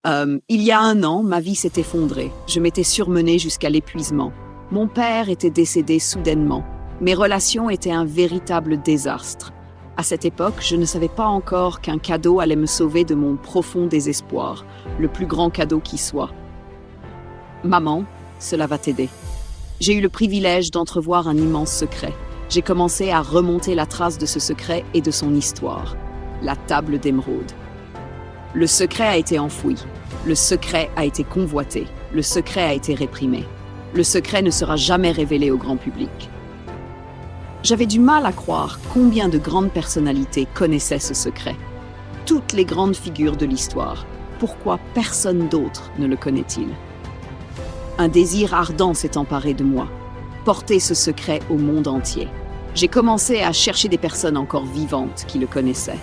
Il y a 1 an, ma vie s'est effondrée. Je m'étais surmenée jusqu'à l'épuisement. Mon père était décédé soudainement. Mes relations étaient un véritable désastre. À cette époque, je ne savais pas encore qu'un cadeau allait me sauver de mon profond désespoir, le plus grand cadeau qui soit. Maman, cela va t'aider. J'ai eu le privilège d'entrevoir un immense secret. J'ai commencé à remonter la trace de ce secret et de son histoire. La table d'émeraude. Le secret a été enfoui. Le secret a été convoité. Le secret a été réprimé. Le secret ne sera jamais révélé au grand public. J'avais du mal à croire combien de grandes personnalités connaissaient ce secret. Toutes les grandes figures de l'histoire. Pourquoi personne d'autre ne le connaît-il? Un désir ardent s'est emparé de moi. Porter ce secret au monde entier. J'ai commencé à chercher des personnes encore vivantes qui le connaissaient.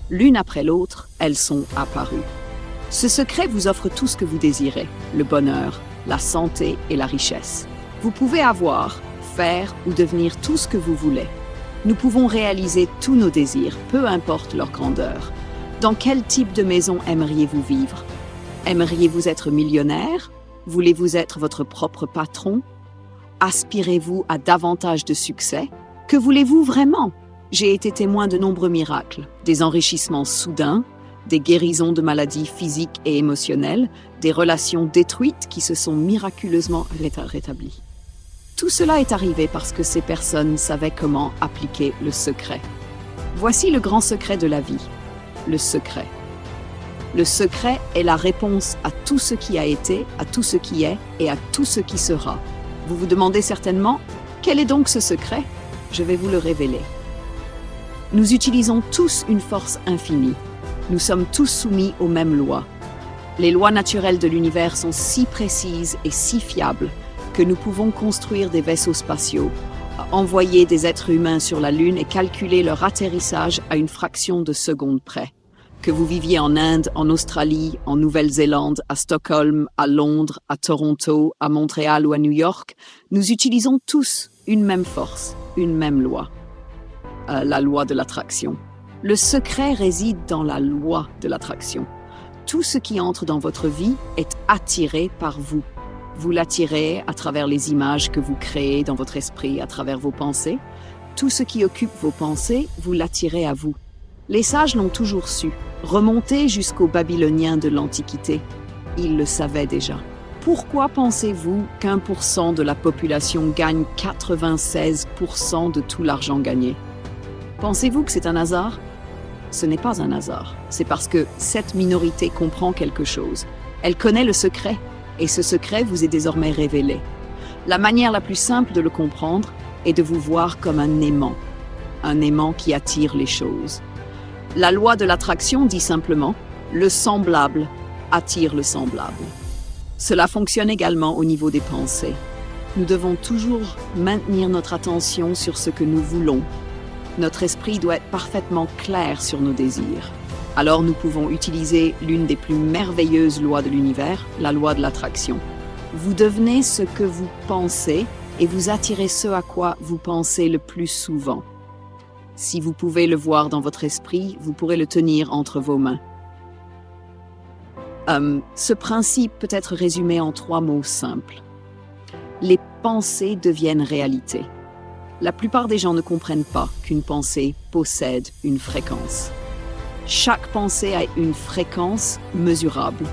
L'une après l'autre, elles sont apparues. Ce secret vous offre tout ce que vous désirez, le bonheur, la santé et la richesse. Vous pouvez avoir, faire ou devenir tout ce que vous voulez. Nous pouvons réaliser tous nos désirs, peu importe leur grandeur. Dans quel type de maison aimeriez-vous vivre? Aimeriez-vous être millionnaire? Voulez-vous être votre propre patron? Aspirez-vous à davantage de succès? Que voulez-vous vraiment? J'ai été témoin de nombreux miracles, des enrichissements soudains, des guérisons de maladies physiques et émotionnelles, des relations détruites qui se sont miraculeusement rétablies. Tout cela est arrivé parce que ces personnes savaient comment appliquer le secret. Voici le grand secret de la vie, le secret. Le secret est la réponse à tout ce qui a été, à tout ce qui est et à tout ce qui sera. Vous vous demandez certainement, quel est donc ce secret? Je vais vous le révéler. Nous utilisons tous une force infinie. Nous sommes tous soumis aux mêmes lois. Les lois naturelles de l'univers sont si précises et si fiables que nous pouvons construire des vaisseaux spatiaux, envoyer des êtres humains sur la Lune et calculer leur atterrissage à une fraction de seconde près. Que vous viviez en Inde, en Australie, en Nouvelle-Zélande, à Stockholm, à Londres, à Toronto, à Montréal ou à New York, nous utilisons tous une même force, une même loi. La loi de l'attraction. Le secret réside dans la loi de l'attraction. Tout ce qui entre dans votre vie est attiré par vous. Vous l'attirez à travers les images que vous créez dans votre esprit, à travers vos pensées. Tout ce qui occupe vos pensées, vous l'attirez à vous. Les sages l'ont toujours su. Remontez jusqu'aux Babyloniens de l'Antiquité. Ils le savaient déjà. Pourquoi pensez-vous qu'1% de la population gagne 96% de tout l'argent gagné? Pensez-vous que c'est un hasard? Ce n'est pas un hasard. C'est parce que cette minorité comprend quelque chose. Elle connaît le secret, et ce secret vous est désormais révélé. La manière la plus simple de le comprendre est de vous voir comme un aimant qui attire les choses. La loi de l'attraction dit simplement « le semblable attire le semblable ». Cela fonctionne également au niveau des pensées. Nous devons toujours maintenir notre attention sur ce que nous voulons. Notre esprit doit être parfaitement clair sur nos désirs. Alors nous pouvons utiliser l'une des plus merveilleuses lois de l'univers, la loi de l'attraction. Vous devenez ce que vous pensez et vous attirez ce à quoi vous pensez le plus souvent. Si vous pouvez le voir dans votre esprit, vous pourrez le tenir entre vos mains. Ce principe peut être résumé en 3 mots simples. Les pensées deviennent réalité. La plupart des gens ne comprennent pas qu'une pensée possède une fréquence. Chaque pensée a une fréquence mesurable.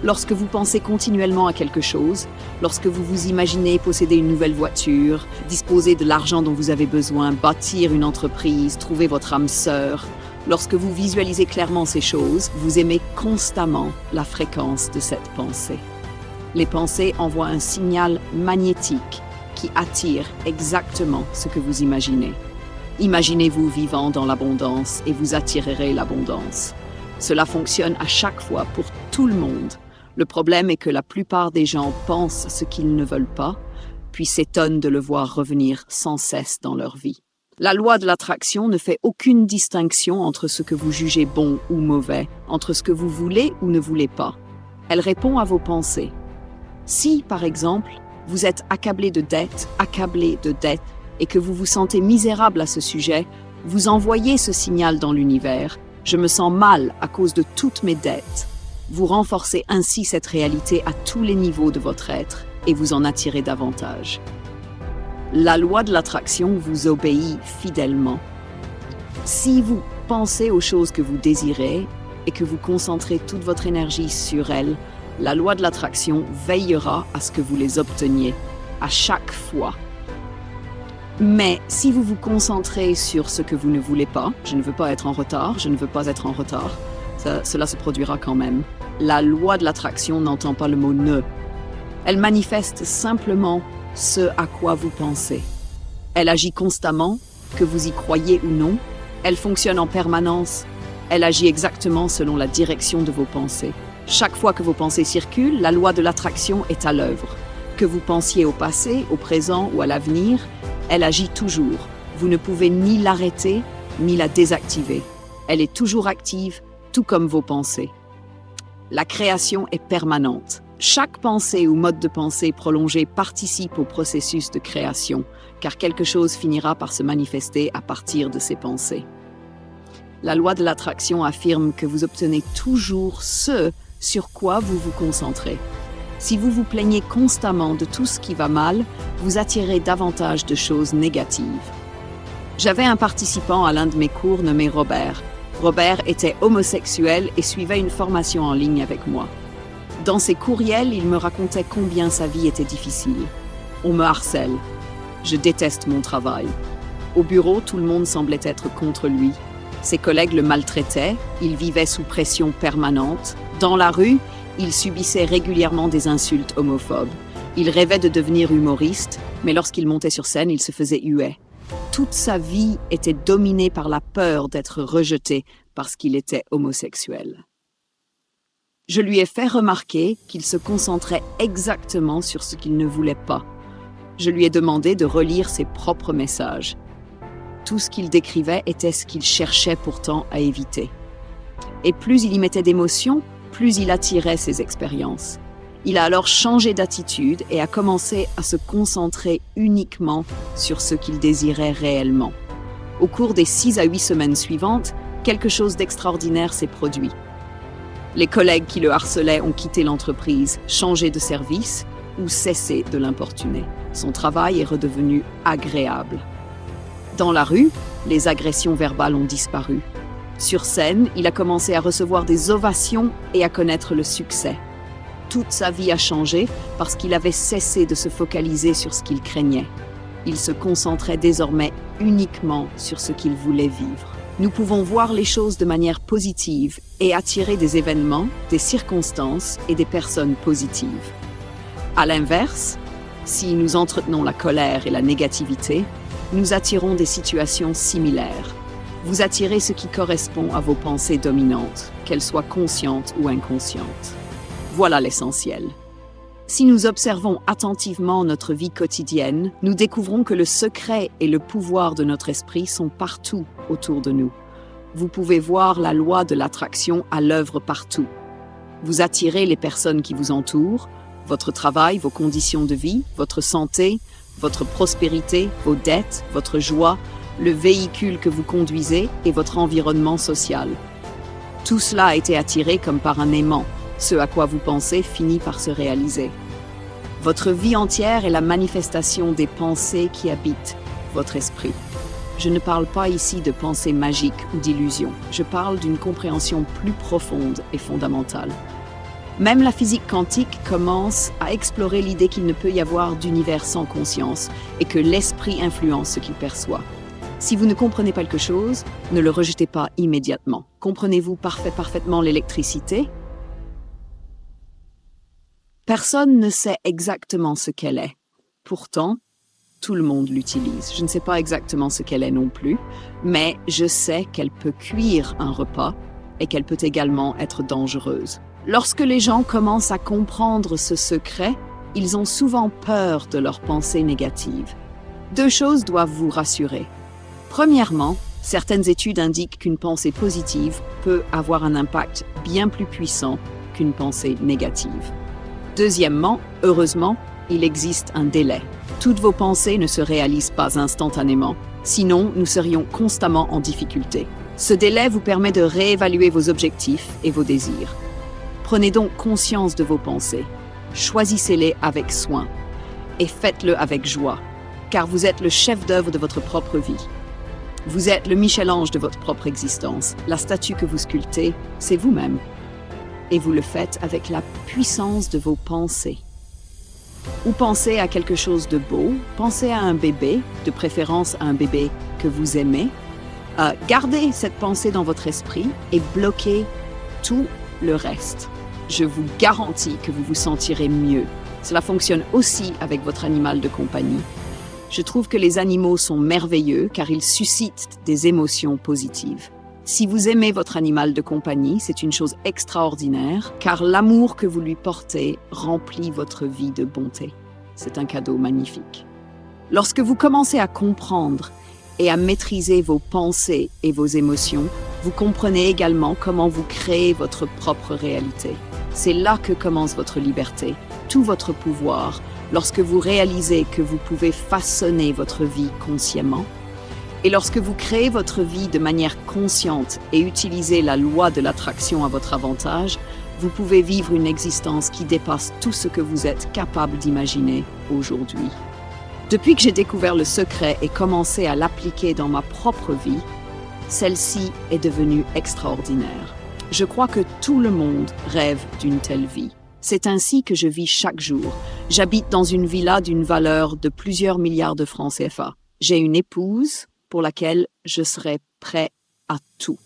Lorsque vous pensez continuellement à quelque chose, lorsque vous vous imaginez posséder une nouvelle voiture, disposer de l'argent dont vous avez besoin, bâtir une entreprise, trouver votre âme sœur, lorsque vous visualisez clairement ces choses, vous aimez constamment la fréquence de cette pensée. Les pensées envoient un signal magnétique qui attire exactement ce que vous imaginez. Imaginez-vous vivant dans l'abondance et vous attirerez l'abondance. Cela fonctionne à chaque fois pour tout le monde. Le problème est que la plupart des gens pensent ce qu'ils ne veulent pas, puis s'étonnent de le voir revenir sans cesse dans leur vie. La loi de l'attraction ne fait aucune distinction entre ce que vous jugez bon ou mauvais, entre ce que vous voulez ou ne voulez pas. Elle répond à vos pensées. Si, par exemple, vous êtes accablé de dettes, et que vous vous sentez misérable à ce sujet, vous envoyez ce signal dans l'univers. Je me sens mal à cause de toutes mes dettes. Vous renforcez ainsi cette réalité à tous les niveaux de votre être et vous en attirez davantage. La loi de l'attraction vous obéit fidèlement. Si vous pensez aux choses que vous désirez et que vous concentrez toute votre énergie sur elles, la loi de l'attraction veillera à ce que vous les obteniez, à chaque fois. Mais si vous vous concentrez sur ce que vous ne voulez pas, je ne veux pas être en retard, je ne veux pas être en retard, cela se produira quand même. La loi de l'attraction n'entend pas le mot « ne ». Elle manifeste simplement ce à quoi vous pensez. Elle agit constamment, que vous y croyez ou non. Elle fonctionne en permanence. Elle agit exactement selon la direction de vos pensées. Chaque fois que vos pensées circulent, la loi de l'attraction est à l'œuvre. Que vous pensiez au passé, au présent ou à l'avenir, elle agit toujours. Vous ne pouvez ni l'arrêter, ni la désactiver. Elle est toujours active, tout comme vos pensées. La création est permanente. Chaque pensée ou mode de pensée prolongé participe au processus de création, car quelque chose finira par se manifester à partir de ces pensées. La loi de l'attraction affirme que vous obtenez toujours ce sur quoi vous vous concentrez. Si vous vous plaignez constamment de tout ce qui va mal, vous attirez davantage de choses négatives. J'avais un participant à l'un de mes cours nommé Robert. Robert était homosexuel et suivait une formation en ligne avec moi. Dans ses courriels, il me racontait combien sa vie était difficile. On me harcèle. Je déteste mon travail. Au bureau, tout le monde semblait être contre lui. Ses collègues le maltraitaient, il vivait sous pression permanente. Dans la rue, il subissait régulièrement des insultes homophobes. Il rêvait de devenir humoriste, mais lorsqu'il montait sur scène, il se faisait huer. Toute sa vie était dominée par la peur d'être rejeté parce qu'il était homosexuel. Je lui ai fait remarquer qu'il se concentrait exactement sur ce qu'il ne voulait pas. Je lui ai demandé de relire ses propres messages. Tout ce qu'il décrivait était ce qu'il cherchait pourtant à éviter. Et plus il y mettait d'émotion, plus il attirait ces expériences. Il a alors changé d'attitude et a commencé à se concentrer uniquement sur ce qu'il désirait réellement. Au cours des 6 à 8 semaines suivantes, quelque chose d'extraordinaire s'est produit. Les collègues qui le harcelaient ont quitté l'entreprise, changé de service ou cessé de l'importuner. Son travail est redevenu agréable. Dans la rue, les agressions verbales ont disparu. Sur scène, il a commencé à recevoir des ovations et à connaître le succès. Toute sa vie a changé parce qu'il avait cessé de se focaliser sur ce qu'il craignait. Il se concentrait désormais uniquement sur ce qu'il voulait vivre. Nous pouvons voir les choses de manière positive et attirer des événements, des circonstances et des personnes positives. À l'inverse, si nous entretenons la colère et la négativité, nous attirons des situations similaires. Vous attirez ce qui correspond à vos pensées dominantes, qu'elles soient conscientes ou inconscientes. Voilà l'essentiel. Si nous observons attentivement notre vie quotidienne, nous découvrons que le secret et le pouvoir de notre esprit sont partout autour de nous. Vous pouvez voir la loi de l'attraction à l'œuvre partout. Vous attirez les personnes qui vous entourent, votre travail, vos conditions de vie, votre santé, votre prospérité, vos dettes, votre joie, le véhicule que vous conduisez et votre environnement social. Tout cela a été attiré comme par un aimant. Ce à quoi vous pensez finit par se réaliser. Votre vie entière est la manifestation des pensées qui habitent votre esprit. Je ne parle pas ici de pensées magiques ou d'illusions. Je parle d'une compréhension plus profonde et fondamentale. Même la physique quantique commence à explorer l'idée qu'il ne peut y avoir d'univers sans conscience et que l'esprit influence ce qu'il perçoit. Si vous ne comprenez pas quelque chose, ne le rejetez pas immédiatement. Comprenez-vous parfaitement l'électricité ? Personne ne sait exactement ce qu'elle est. Pourtant, tout le monde l'utilise. Je ne sais pas exactement ce qu'elle est non plus, mais je sais qu'elle peut cuire un repas et qu'elle peut également être dangereuse. Lorsque les gens commencent à comprendre ce secret, ils ont souvent peur de leurs pensées négatives. 2 choses doivent vous rassurer. Premièrement, certaines études indiquent qu'une pensée positive peut avoir un impact bien plus puissant qu'une pensée négative. Deuxièmement, heureusement, il existe un délai. Toutes vos pensées ne se réalisent pas instantanément, sinon nous serions constamment en difficulté. Ce délai vous permet de réévaluer vos objectifs et vos désirs. Prenez donc conscience de vos pensées. Choisissez-les avec soin et faites-le avec joie, car vous êtes le chef d'œuvre de votre propre vie. Vous êtes le Michel-Ange de votre propre existence. La statue que vous sculptez, c'est vous-même. Et vous le faites avec la puissance de vos pensées. Ou pensez à quelque chose de beau, pensez à un bébé, de préférence à un bébé que vous aimez. Gardez cette pensée dans votre esprit et bloquez tout le reste. Je vous garantis que vous vous sentirez mieux. Cela fonctionne aussi avec votre animal de compagnie. Je trouve que les animaux sont merveilleux car ils suscitent des émotions positives. Si vous aimez votre animal de compagnie, c'est une chose extraordinaire car l'amour que vous lui portez remplit votre vie de bonté. C'est un cadeau magnifique. Lorsque vous commencez à comprendre et à maîtriser vos pensées et vos émotions, vous comprenez également comment vous créez votre propre réalité. C'est là que commence votre liberté, tout votre pouvoir, lorsque vous réalisez que vous pouvez façonner votre vie consciemment. Et lorsque vous créez votre vie de manière consciente et utilisez la loi de l'attraction à votre avantage, vous pouvez vivre une existence qui dépasse tout ce que vous êtes capable d'imaginer aujourd'hui. Depuis que j'ai découvert le secret et commencé à l'appliquer dans ma propre vie, celle-ci est devenue extraordinaire. Je crois que tout le monde rêve d'une telle vie. C'est ainsi que je vis chaque jour. J'habite dans une villa d'une valeur de plusieurs milliards de francs CFA. J'ai une épouse pour laquelle je serai prêt à tout.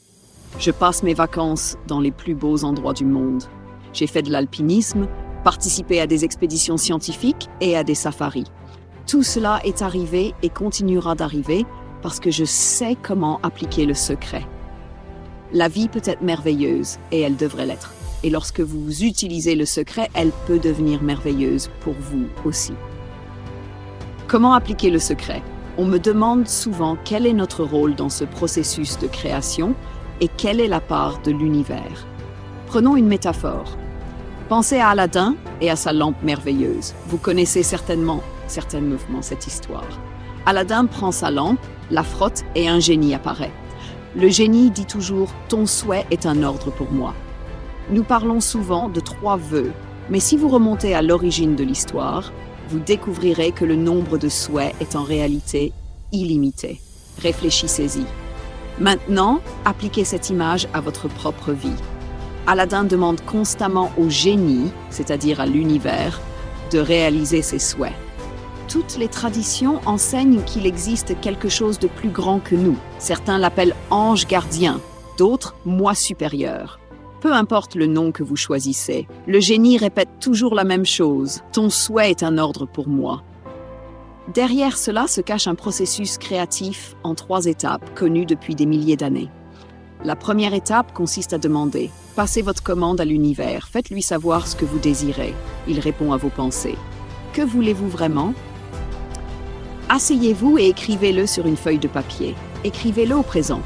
Je passe mes vacances dans les plus beaux endroits du monde. J'ai fait de l'alpinisme, participé à des expéditions scientifiques et à des safaris. Tout cela est arrivé et continuera d'arriver parce que je sais comment appliquer le secret. La vie peut être merveilleuse et elle devrait l'être. Et lorsque vous utilisez le secret, elle peut devenir merveilleuse pour vous aussi. Comment appliquer le secret? On me demande souvent quel est notre rôle dans ce processus de création et quelle est la part de l'univers. Prenons une métaphore. Pensez à Aladdin et à sa lampe merveilleuse. Vous connaissez certainement cette histoire. Aladdin prend sa lampe, la frotte et un génie apparaît. Le génie dit toujours « Ton souhait est un ordre pour moi ». Nous parlons souvent de 3 vœux, mais si vous remontez à l'origine de l'histoire, vous découvrirez que le nombre de souhaits est en réalité illimité. Réfléchissez-y. Maintenant, appliquez cette image à votre propre vie. Aladdin demande constamment au génie, c'est-à-dire à l'univers, de réaliser ses souhaits. Toutes les traditions enseignent qu'il existe quelque chose de plus grand que nous. Certains l'appellent ange gardien, d'autres moi supérieur. Peu importe le nom que vous choisissez, le génie répète toujours la même chose. Ton souhait est un ordre pour moi. Derrière cela se cache un processus créatif en 3 étapes connues depuis des milliers d'années. La première étape consiste à demander. Passez votre commande à l'univers, faites-lui savoir ce que vous désirez. Il répond à vos pensées. Que voulez-vous vraiment? Asseyez-vous et écrivez-le sur une feuille de papier. Écrivez-le au présent.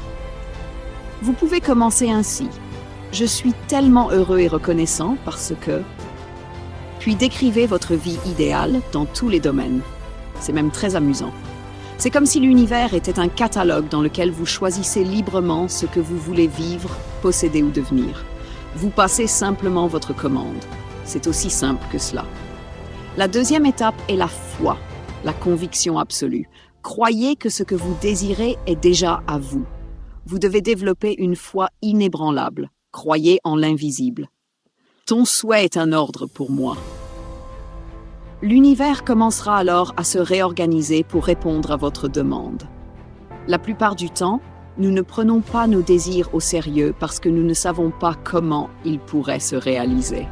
Vous pouvez commencer ainsi. Je suis tellement heureux et reconnaissant parce que... Puis décrivez votre vie idéale dans tous les domaines. C'est même très amusant. C'est comme si l'univers était un catalogue dans lequel vous choisissez librement ce que vous voulez vivre, posséder ou devenir. Vous passez simplement votre commande. C'est aussi simple que cela. La deuxième étape est la foi, la conviction absolue. Croyez que ce que vous désirez est déjà à vous. Vous devez développer une foi inébranlable. Croyez en l'invisible. Ton souhait est un ordre pour moi. L'univers commencera alors à se réorganiser pour répondre à votre demande. La plupart du temps, nous ne prenons pas nos désirs au sérieux parce que nous ne savons pas comment ils pourraient se réaliser.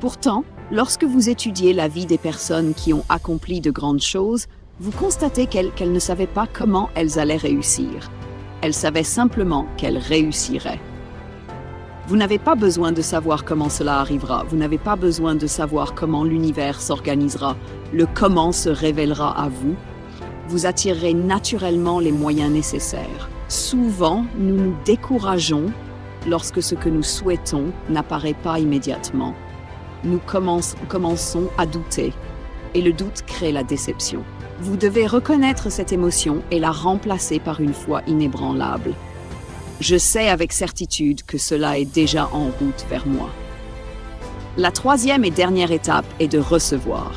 Pourtant, lorsque vous étudiez la vie des personnes qui ont accompli de grandes choses, vous constatez qu'elles ne savaient pas comment elles allaient réussir. Elles savaient simplement qu'elles réussiraient. Vous n'avez pas besoin de savoir comment cela arrivera. Vous n'avez pas besoin de savoir comment l'univers s'organisera. Le comment se révélera à vous. Vous attirerez naturellement les moyens nécessaires. Souvent, nous nous décourageons lorsque ce que nous souhaitons n'apparaît pas immédiatement. Nous commençons à douter et le doute crée la déception. Vous devez reconnaître cette émotion et la remplacer par une foi inébranlable. Je sais avec certitude que cela est déjà en route vers moi. La troisième et dernière étape est de recevoir.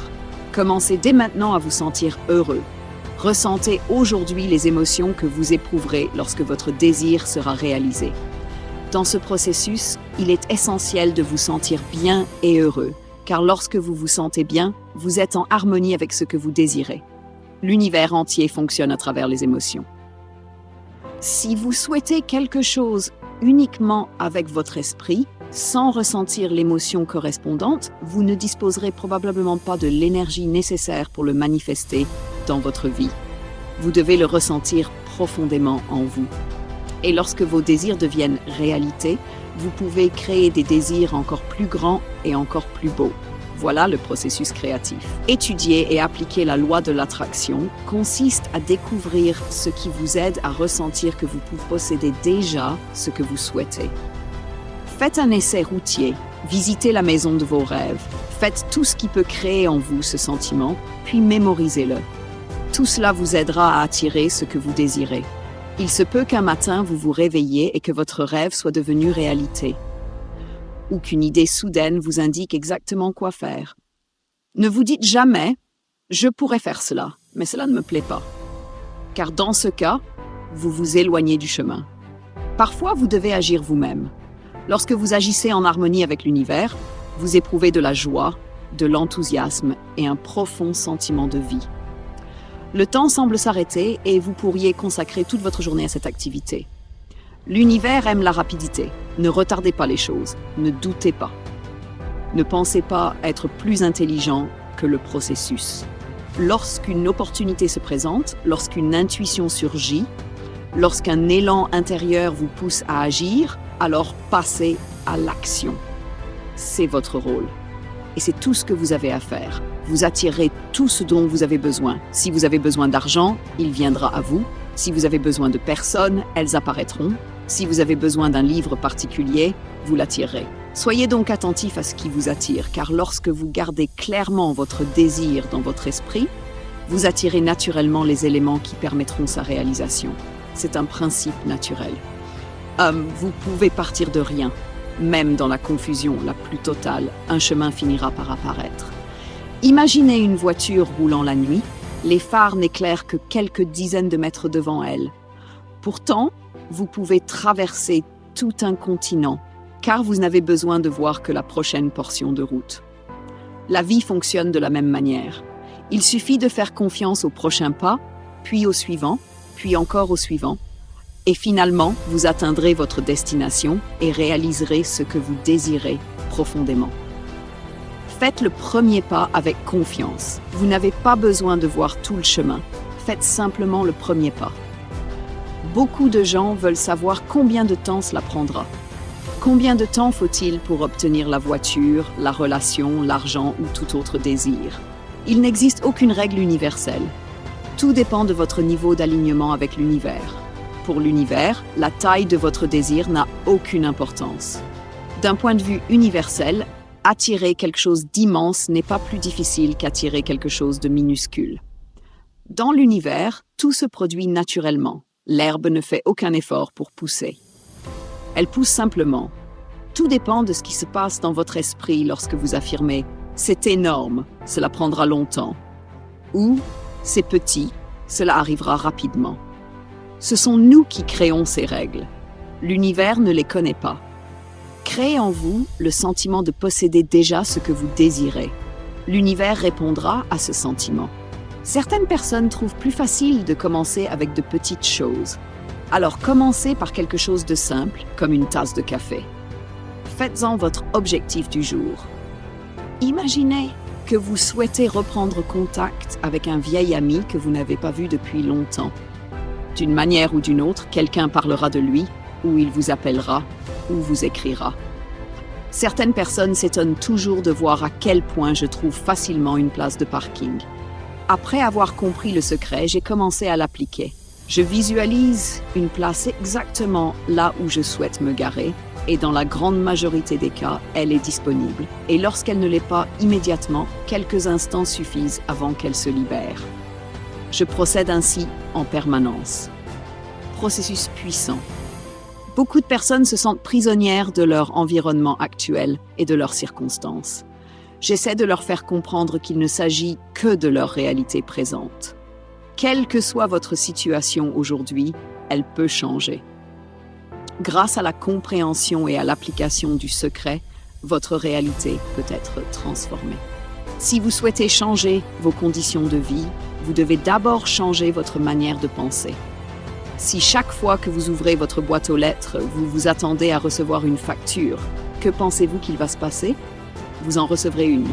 Commencez dès maintenant à vous sentir heureux. Ressentez aujourd'hui les émotions que vous éprouverez lorsque votre désir sera réalisé. Dans ce processus, il est essentiel de vous sentir bien et heureux, car lorsque vous vous sentez bien, vous êtes en harmonie avec ce que vous désirez. L'univers entier fonctionne à travers les émotions. Si vous souhaitez quelque chose uniquement avec votre esprit, sans ressentir l'émotion correspondante, vous ne disposerez probablement pas de l'énergie nécessaire pour le manifester dans votre vie. Vous devez le ressentir profondément en vous. Et lorsque vos désirs deviennent réalité, vous pouvez créer des désirs encore plus grands et encore plus beaux. Voilà le processus créatif. Étudier et appliquer la loi de l'attraction consiste à découvrir ce qui vous aide à ressentir que vous possédez déjà ce que vous souhaitez. Faites un essai routier, visitez la maison de vos rêves, faites tout ce qui peut créer en vous ce sentiment, puis mémorisez-le. Tout cela vous aidera à attirer ce que vous désirez. Il se peut qu'un matin vous vous réveilliez et que votre rêve soit devenu réalité, ou qu'une idée soudaine vous indique exactement quoi faire. Ne vous dites jamais « je pourrais faire cela, mais cela ne me plaît pas », car dans ce cas, vous vous éloignez du chemin. Parfois, vous devez agir vous-même. Lorsque vous agissez en harmonie avec l'univers, vous éprouvez de la joie, de l'enthousiasme et un profond sentiment de vie. Le temps semble s'arrêter et vous pourriez consacrer toute votre journée à cette activité. L'univers aime la rapidité. Ne retardez pas les choses. Ne doutez pas. Ne pensez pas être plus intelligent que le processus. Lorsqu'une opportunité se présente, lorsqu'une intuition surgit, lorsqu'un élan intérieur vous pousse à agir, alors passez à l'action. C'est votre rôle. Et c'est tout ce que vous avez à faire. Vous attirerez tout ce dont vous avez besoin. Si vous avez besoin d'argent, il viendra à vous. Si vous avez besoin de personnes, elles apparaîtront. Si vous avez besoin d'un livre particulier, vous l'attirerez. Soyez donc attentif à ce qui vous attire, car lorsque vous gardez clairement votre désir dans votre esprit, vous attirez naturellement les éléments qui permettront sa réalisation. C'est un principe naturel. Vous pouvez partir de rien. Même dans la confusion la plus totale, un chemin finira par apparaître. Imaginez une voiture roulant la nuit. Les phares n'éclairent que quelques dizaines de mètres devant elle. Pourtant, vous pouvez traverser tout un continent, car vous n'avez besoin de voir que la prochaine portion de route. La vie fonctionne de la même manière. Il suffit de faire confiance au prochain pas, puis au suivant, puis encore au suivant. Et finalement, vous atteindrez votre destination et réaliserez ce que vous désirez profondément. Faites le premier pas avec confiance. Vous n'avez pas besoin de voir tout le chemin. Faites simplement le premier pas. Beaucoup de gens veulent savoir combien de temps cela prendra. Combien de temps faut-il pour obtenir la voiture, la relation, l'argent ou tout autre désir? Il n'existe aucune règle universelle. Tout dépend de votre niveau d'alignement avec l'univers. Pour l'univers, la taille de votre désir n'a aucune importance. D'un point de vue universel, attirer quelque chose d'immense n'est pas plus difficile qu'attirer quelque chose de minuscule. Dans l'univers, tout se produit naturellement. L'herbe ne fait aucun effort pour pousser. Elle pousse simplement. Tout dépend de ce qui se passe dans votre esprit lorsque vous affirmez « c'est énorme, cela prendra longtemps » ou « c'est petit, cela arrivera rapidement ». Ce sont nous qui créons ces règles. L'univers ne les connaît pas. Créez en vous le sentiment de posséder déjà ce que vous désirez. L'univers répondra à ce sentiment. Certaines personnes trouvent plus facile de commencer avec de petites choses. Alors commencez par quelque chose de simple, comme une tasse de café. Faites-en votre objectif du jour. Imaginez que vous souhaitez reprendre contact avec un vieil ami que vous n'avez pas vu depuis longtemps. D'une manière ou d'une autre, quelqu'un parlera de lui, ou il vous appellera, ou vous écrira. Certaines personnes s'étonnent toujours de voir à quel point je trouve facilement une place de parking. Après avoir compris le secret, j'ai commencé à l'appliquer. Je visualise une place exactement là où je souhaite me garer, et dans la grande majorité des cas, elle est disponible. Et lorsqu'elle ne l'est pas immédiatement, quelques instants suffisent avant qu'elle se libère. Je procède ainsi en permanence. Processus puissant. Beaucoup de personnes se sentent prisonnières de leur environnement actuel et de leurs circonstances. J'essaie de leur faire comprendre qu'il ne s'agit que de leur réalité présente. Quelle que soit votre situation aujourd'hui, elle peut changer. Grâce à la compréhension et à l'application du secret, votre réalité peut être transformée. Si vous souhaitez changer vos conditions de vie, vous devez d'abord changer votre manière de penser. Si chaque fois que vous ouvrez votre boîte aux lettres, vous vous attendez à recevoir une facture, que pensez-vous qu'il va se passer? Vous en recevrez une.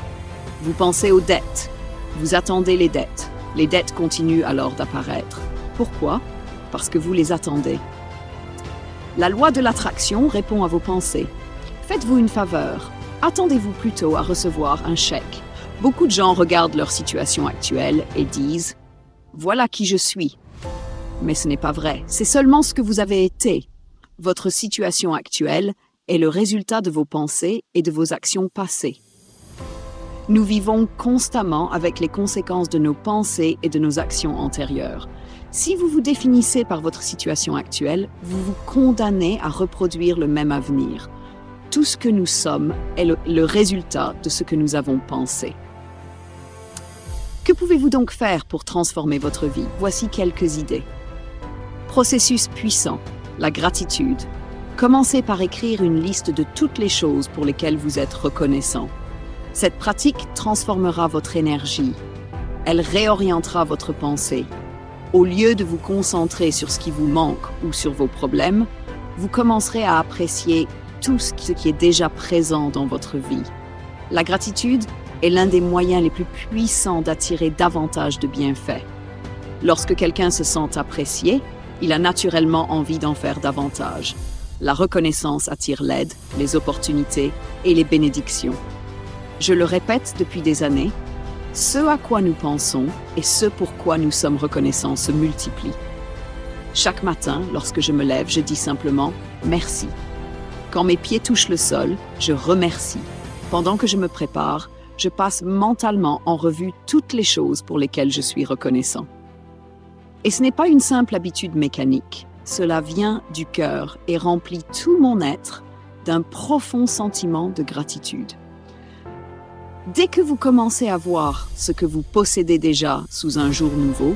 Vous pensez aux dettes. Vous attendez les dettes. Les dettes continuent alors d'apparaître. Pourquoi? Parce que vous les attendez. La loi de l'attraction répond à vos pensées. Faites-vous une faveur. Attendez-vous plutôt à recevoir un chèque. Beaucoup de gens regardent leur situation actuelle et disent « Voilà qui je suis ». Mais ce n'est pas vrai. C'est seulement ce que vous avez été. Votre situation actuelle est le résultat de vos pensées et de vos actions passées. Nous vivons constamment avec les conséquences de nos pensées et de nos actions antérieures. Si vous vous définissez par votre situation actuelle, vous vous condamnez à reproduire le même avenir. Tout ce que nous sommes est le résultat de ce que nous avons pensé. Que pouvez-vous donc faire pour transformer votre vie? Voici quelques idées. Processus puissant, la gratitude. Commencez par écrire une liste de toutes les choses pour lesquelles vous êtes reconnaissant. Cette pratique transformera votre énergie. Elle réorientera votre pensée. Au lieu de vous concentrer sur ce qui vous manque ou sur vos problèmes, vous commencerez à apprécier tout ce qui est déjà présent dans votre vie. La gratitude est l'un des moyens les plus puissants d'attirer davantage de bienfaits. Lorsque quelqu'un se sent apprécié, il a naturellement envie d'en faire davantage. La reconnaissance attire l'aide, les opportunités et les bénédictions. Je le répète depuis des années, ce à quoi nous pensons et ce pourquoi nous sommes reconnaissants se multiplient. Chaque matin, lorsque je me lève, je dis simplement « merci ». Quand mes pieds touchent le sol, je remercie. Pendant que je me prépare, je passe mentalement en revue toutes les choses pour lesquelles je suis reconnaissant. Et ce n'est pas une simple habitude mécanique. Cela vient du cœur et remplit tout mon être d'un profond sentiment de gratitude. Dès que vous commencez à voir ce que vous possédez déjà sous un jour nouveau,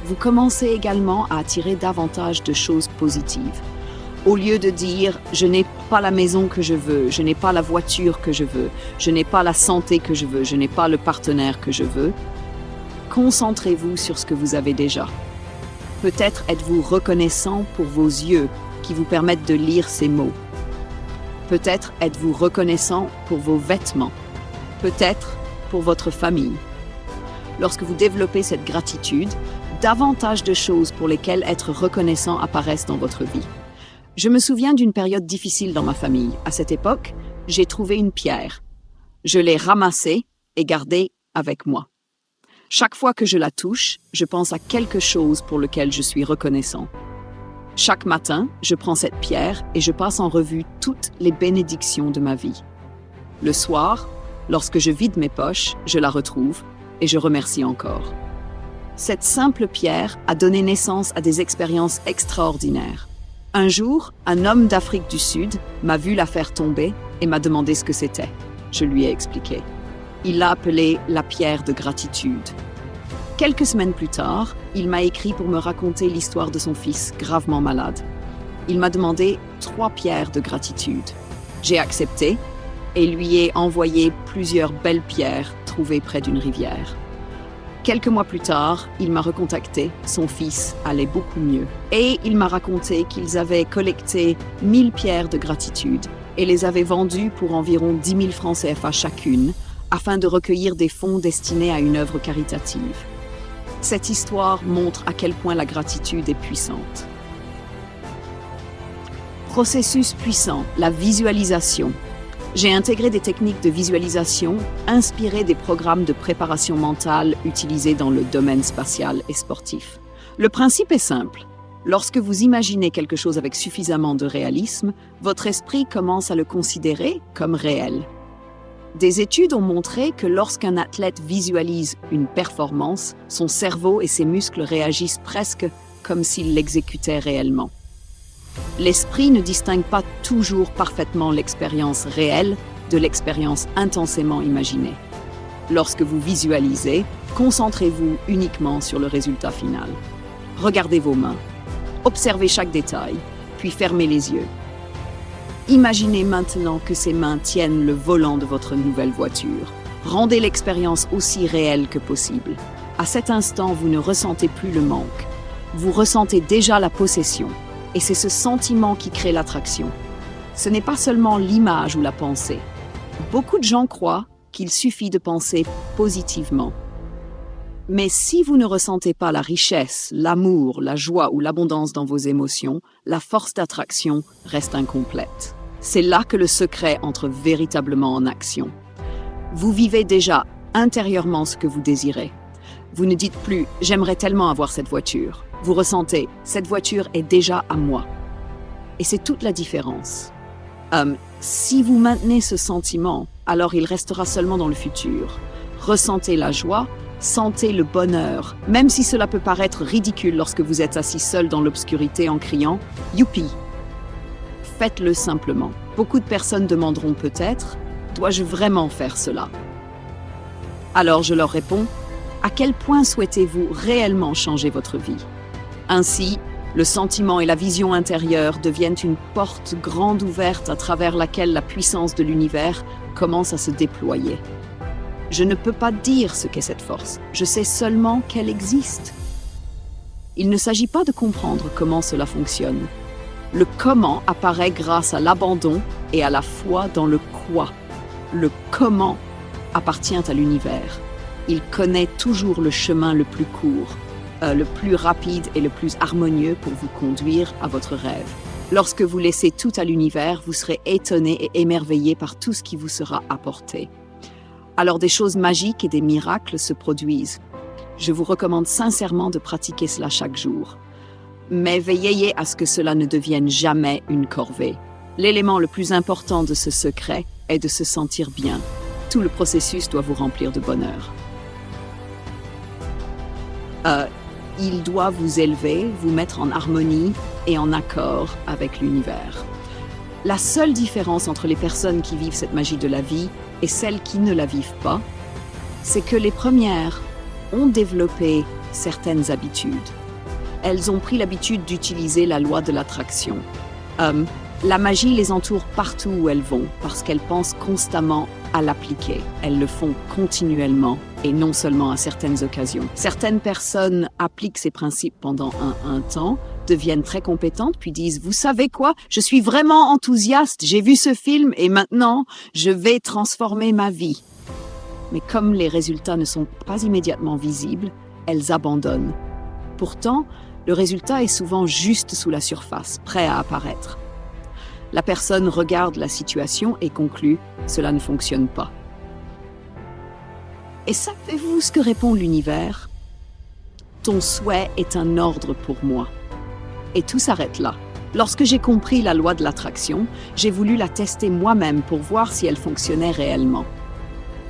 vous commencez également à attirer davantage de choses positives. Au lieu de dire « je n'ai pas la maison que je veux, je n'ai pas la voiture que je veux, je n'ai pas la santé que je veux, je n'ai pas le partenaire que je veux », concentrez-vous sur ce que vous avez déjà. Peut-être êtes-vous reconnaissant pour vos yeux qui vous permettent de lire ces mots. Peut-être êtes-vous reconnaissant pour vos vêtements. Peut-être pour votre famille. Lorsque vous développez cette gratitude, davantage de choses pour lesquelles être reconnaissant apparaissent dans votre vie. Je me souviens d'une période difficile dans ma famille. À cette époque, j'ai trouvé une pierre. Je l'ai ramassée et gardée avec moi. Chaque fois que je la touche, je pense à quelque chose pour lequel je suis reconnaissant. Chaque matin, je prends cette pierre et je passe en revue toutes les bénédictions de ma vie. Le soir, lorsque je vide mes poches, je la retrouve et je remercie encore. Cette simple pierre a donné naissance à des expériences extraordinaires. Un jour, un homme d'Afrique du Sud m'a vu la faire tomber et m'a demandé ce que c'était. Je lui ai expliqué. Il l'a appelée la pierre de gratitude. Quelques semaines plus tard, il m'a écrit pour me raconter l'histoire de son fils gravement malade. Il m'a demandé 3 pierres de gratitude. J'ai accepté et lui ai envoyé plusieurs belles pierres trouvées près d'une rivière. Quelques mois plus tard, il m'a recontacté, son fils allait beaucoup mieux. Et il m'a raconté qu'ils avaient collecté 1000 pierres de gratitude et les avaient vendues pour environ 10 000 francs CFA chacune, afin de recueillir des fonds destinés à une œuvre caritative. Cette histoire montre à quel point la gratitude est puissante. Processus puissant, la visualisation. J'ai intégré des techniques de visualisation inspirées des programmes de préparation mentale utilisés dans le domaine spatial et sportif. Le principe est simple. Lorsque vous imaginez quelque chose avec suffisamment de réalisme, votre esprit commence à le considérer comme réel. Des études ont montré que lorsqu'un athlète visualise une performance, son cerveau et ses muscles réagissent presque comme s'il l'exécutait réellement. L'esprit ne distingue pas toujours parfaitement l'expérience réelle de l'expérience intensément imaginée. Lorsque vous visualisez, concentrez-vous uniquement sur le résultat final. Regardez vos mains, observez chaque détail, puis fermez les yeux. Imaginez maintenant que ces mains tiennent le volant de votre nouvelle voiture. Rendez l'expérience aussi réelle que possible. À cet instant, vous ne ressentez plus le manque. Vous ressentez déjà la possession. Et c'est ce sentiment qui crée l'attraction. Ce n'est pas seulement l'image ou la pensée. Beaucoup de gens croient qu'il suffit de penser positivement. Mais si vous ne ressentez pas la richesse, l'amour, la joie ou l'abondance dans vos émotions, la force d'attraction reste incomplète. C'est là que le secret entre véritablement en action. Vous vivez déjà intérieurement ce que vous désirez. Vous ne dites plus « j'aimerais tellement avoir cette voiture ». Vous ressentez « cette voiture est déjà à moi ». Et c'est toute la différence. Si vous maintenez ce sentiment, alors il restera seulement dans le futur. Ressentez la joie, sentez le bonheur, même si cela peut paraître ridicule lorsque vous êtes assis seul dans l'obscurité en criant « Youpi !» Faites-le simplement. Beaucoup de personnes demanderont peut-être « Dois-je vraiment faire cela ?» Alors je leur réponds « À quel point souhaitez-vous réellement changer votre vie ?» Ainsi, le sentiment et la vision intérieure deviennent une porte grande ouverte à travers laquelle la puissance de l'univers commence à se déployer. Je ne peux pas dire ce qu'est cette force, je sais seulement qu'elle existe. Il ne s'agit pas de comprendre comment cela fonctionne. Le comment apparaît grâce à l'abandon et à la foi dans le quoi. Le comment appartient à l'univers. Il connaît toujours le chemin le plus court, le plus rapide et le plus harmonieux pour vous conduire à votre rêve. Lorsque vous laissez tout à l'univers, vous serez étonné et émerveillé par tout ce qui vous sera apporté. Alors des choses magiques et des miracles se produisent. Je vous recommande sincèrement de pratiquer cela chaque jour. Mais veillez à ce que cela ne devienne jamais une corvée. L'élément le plus important de ce secret est de se sentir bien. Tout le processus doit vous remplir de bonheur. Il doit vous élever, vous mettre en harmonie et en accord avec l'univers. La seule différence entre les personnes qui vivent cette magie de la vie et celles qui ne la vivent pas, c'est que les premières ont développé certaines habitudes. Elles ont pris l'habitude d'utiliser la loi de l'attraction. La magie les entoure partout où elles vont parce qu'elles pensent constamment à l'appliquer. Elles le font continuellement et non seulement à certaines occasions. Certaines personnes appliquent ces principes pendant un temps, deviennent très compétentes, puis disent « Vous savez quoi? Je suis vraiment enthousiaste, j'ai vu ce film et maintenant, je vais transformer ma vie. » Mais comme les résultats ne sont pas immédiatement visibles, elles abandonnent. Pourtant, le résultat est souvent juste sous la surface, prêt à apparaître. La personne regarde la situation et conclut « Cela ne fonctionne pas ». Et savez-vous ce que répond l'univers? « Ton souhait est un ordre pour moi. » Et tout s'arrête là. Lorsque j'ai compris la loi de l'attraction, j'ai voulu la tester moi-même pour voir si elle fonctionnait réellement.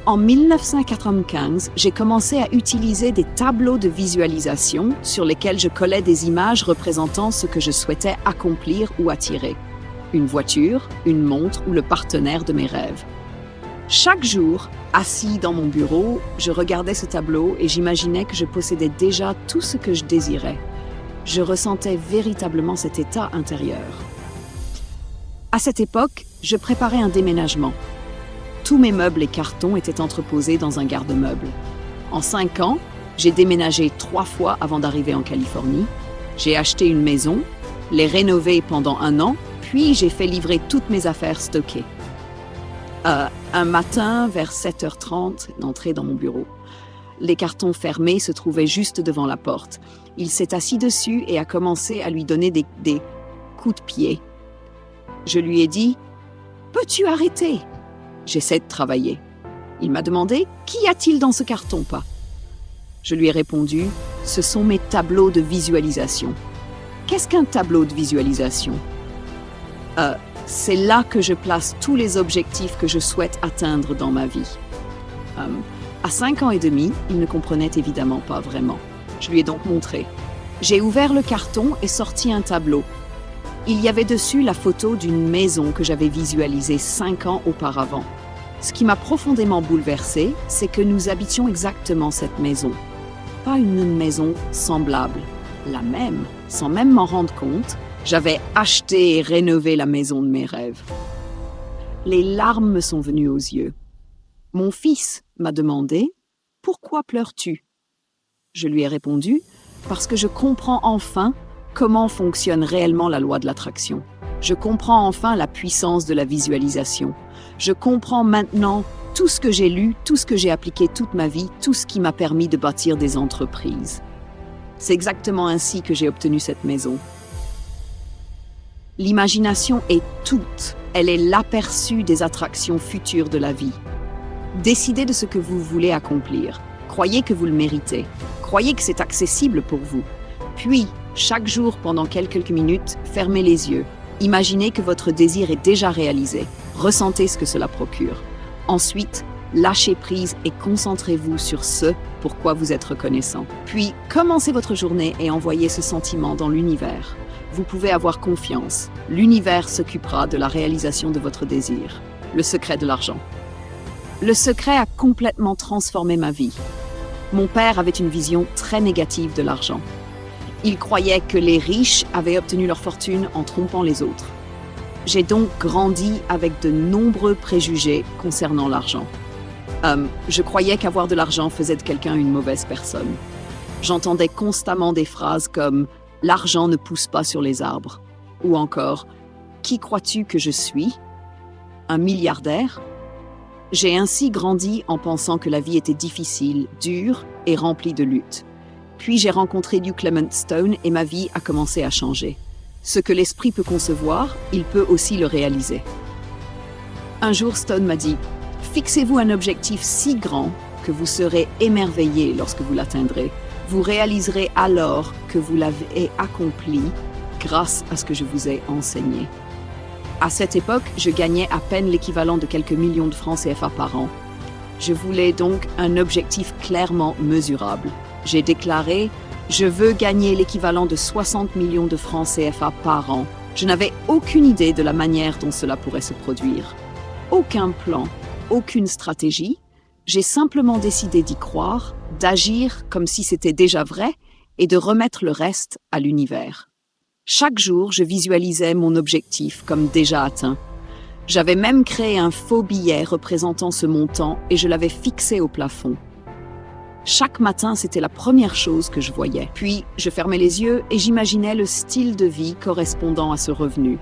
En 1995, j'ai commencé à utiliser des tableaux de visualisation sur lesquels je collais des images représentant ce que je souhaitais accomplir ou attirer. Une voiture, une montre ou le partenaire de mes rêves. Chaque jour, assis dans mon bureau, je regardais ce tableau et j'imaginais que je possédais déjà tout ce que je désirais. Je ressentais véritablement cet état intérieur. À cette époque, je préparais un déménagement. Tous mes meubles et cartons étaient entreposés dans un garde-meuble. En 5 ans, j'ai déménagé 3 fois avant d'arriver en Californie. J'ai acheté une maison, l'ai rénovée pendant 1 an, puis j'ai fait livrer toutes mes affaires stockées. Un matin, vers 7h30, d'entrer dans mon bureau. Les cartons fermés se trouvaient juste devant la porte. Il s'est assis dessus et a commencé à lui donner des coups de pied. Je lui ai dit « Peux-tu arrêter ?» J'essaie de travailler. Il m'a demandé « Qu'y a-t-il dans ce carton-pas » Je lui ai répondu « Ce sont mes tableaux de visualisation. » Qu'est-ce qu'un tableau de visualisation? C'est là que je place tous les objectifs que je souhaite atteindre dans ma vie. À 5 ans et demi, il ne comprenait évidemment pas vraiment. Je lui ai donc montré. J'ai ouvert le carton et sorti un tableau. Il y avait dessus la photo d'une maison que j'avais visualisée 5 ans auparavant. Ce qui m'a profondément bouleversée, c'est que nous habitions exactement cette maison. Pas une maison semblable, la même. Sans même m'en rendre compte, j'avais acheté et rénové la maison de mes rêves. Les larmes me sont venues aux yeux. Mon fils m'a demandé « Pourquoi pleures-tu » Je lui ai répondu « Parce que je comprends enfin comment fonctionne réellement la loi de l'attraction. Je comprends enfin la puissance de la visualisation. Je comprends maintenant tout ce que j'ai lu, tout ce que j'ai appliqué toute ma vie, tout ce qui m'a permis de bâtir des entreprises. C'est exactement ainsi que j'ai obtenu cette maison. L'imagination est toute. Elle est l'aperçu des attractions futures de la vie. Décidez de ce que vous voulez accomplir. Croyez que vous le méritez. Croyez que c'est accessible pour vous. Puis, chaque jour, pendant quelques minutes, fermez les yeux. Imaginez que votre désir est déjà réalisé. Ressentez ce que cela procure. Ensuite, lâchez prise et concentrez-vous sur ce pourquoi vous êtes reconnaissant. Puis, commencez votre journée et envoyez ce sentiment dans l'univers. Vous pouvez avoir confiance. L'univers s'occupera de la réalisation de votre désir. Le secret de l'argent. Le secret a complètement transformé ma vie. Mon père avait une vision très négative de l'argent. Il croyait que les riches avaient obtenu leur fortune en trompant les autres. J'ai donc grandi avec de nombreux préjugés concernant l'argent. Je croyais qu'avoir de l'argent faisait de quelqu'un une mauvaise personne. J'entendais constamment des phrases comme « l'argent ne pousse pas sur les arbres » ou encore « qui crois-tu que je suis ? Un milliardaire ?» J'ai ainsi grandi en pensant que la vie était difficile, dure et remplie de luttes. Puis j'ai rencontré Hugh Clement Stone et ma vie a commencé à changer. Ce que l'esprit peut concevoir, il peut aussi le réaliser. Un jour, Stone m'a dit « Fixez-vous un objectif si grand que vous serez émerveillé lorsque vous l'atteindrez. Vous réaliserez alors que vous l'avez accompli grâce à ce que je vous ai enseigné. » À cette époque, je gagnais à peine l'équivalent de quelques millions de francs CFA par an. Je voulais donc un objectif clairement mesurable. J'ai déclaré « Je veux gagner l'équivalent de 60 millions de francs CFA par an ». Je n'avais aucune idée de la manière dont cela pourrait se produire. Aucun plan, aucune stratégie. J'ai simplement décidé d'y croire, d'agir comme si c'était déjà vrai et de remettre le reste à l'univers. Chaque jour, je visualisais mon objectif comme déjà atteint. J'avais même créé un faux billet représentant ce montant et je l'avais fixé au plafond. Chaque matin, c'était la première chose que je voyais. Puis, je fermais les yeux et j'imaginais le style de vie correspondant à ce revenu.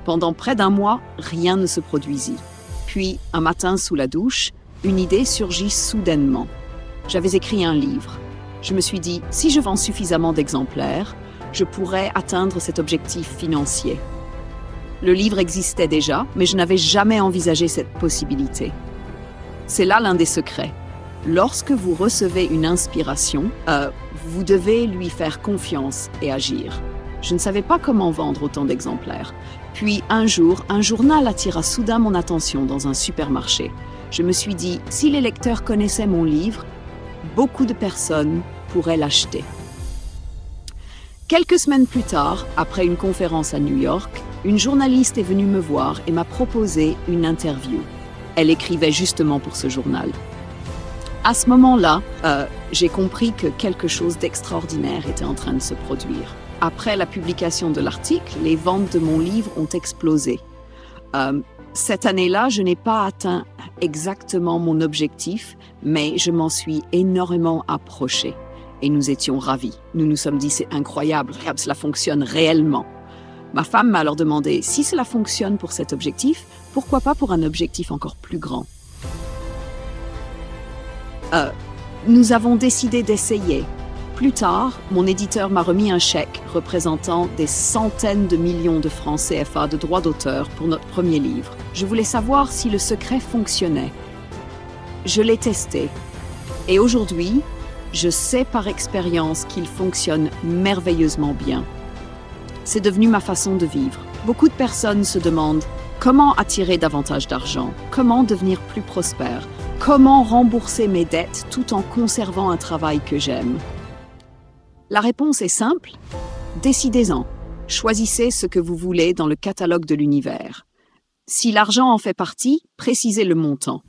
Pendant près d'un mois, rien ne se produisit. Puis, un matin sous la douche, une idée surgit soudainement. J'avais écrit un livre. Je me suis dit, si je vends suffisamment d'exemplaires, je pourrais atteindre cet objectif financier. Le livre existait déjà, mais je n'avais jamais envisagé cette possibilité. C'est là l'un des secrets. Lorsque vous recevez une inspiration, vous devez lui faire confiance et agir. Je ne savais pas comment vendre autant d'exemplaires. Puis un jour, un journal attira soudain mon attention dans un supermarché. Je me suis dit, si les lecteurs connaissaient mon livre, beaucoup de personnes pourraient l'acheter. Quelques semaines plus tard, après une conférence à New York, une journaliste est venue me voir et m'a proposé une interview. Elle écrivait justement pour ce journal. À ce moment-là, j'ai compris que quelque chose d'extraordinaire était en train de se produire. Après la publication de l'article, les ventes de mon livre ont explosé. Cette année-là, je n'ai pas atteint exactement mon objectif, mais je m'en suis énormément approchée. Et nous étions ravis. Nous nous sommes dit, c'est incroyable, cela fonctionne réellement. Ma femme m'a alors demandé, si cela fonctionne pour cet objectif, pourquoi pas pour un objectif encore plus grand? Nous avons décidé d'essayer. Plus tard, mon éditeur m'a remis un chèque représentant des centaines de millions de francs CFA de droits d'auteur pour notre premier livre. Je voulais savoir si le secret fonctionnait. Je l'ai testé. Et aujourd'hui, je sais par expérience qu'il fonctionne merveilleusement bien. C'est devenu ma façon de vivre. Beaucoup de personnes se demandent comment attirer davantage d'argent, comment devenir plus prospère, comment rembourser mes dettes tout en conservant un travail que j'aime. La réponse est simple, décidez-en. Choisissez ce que vous voulez dans le catalogue de l'univers. Si l'argent en fait partie, précisez le montant.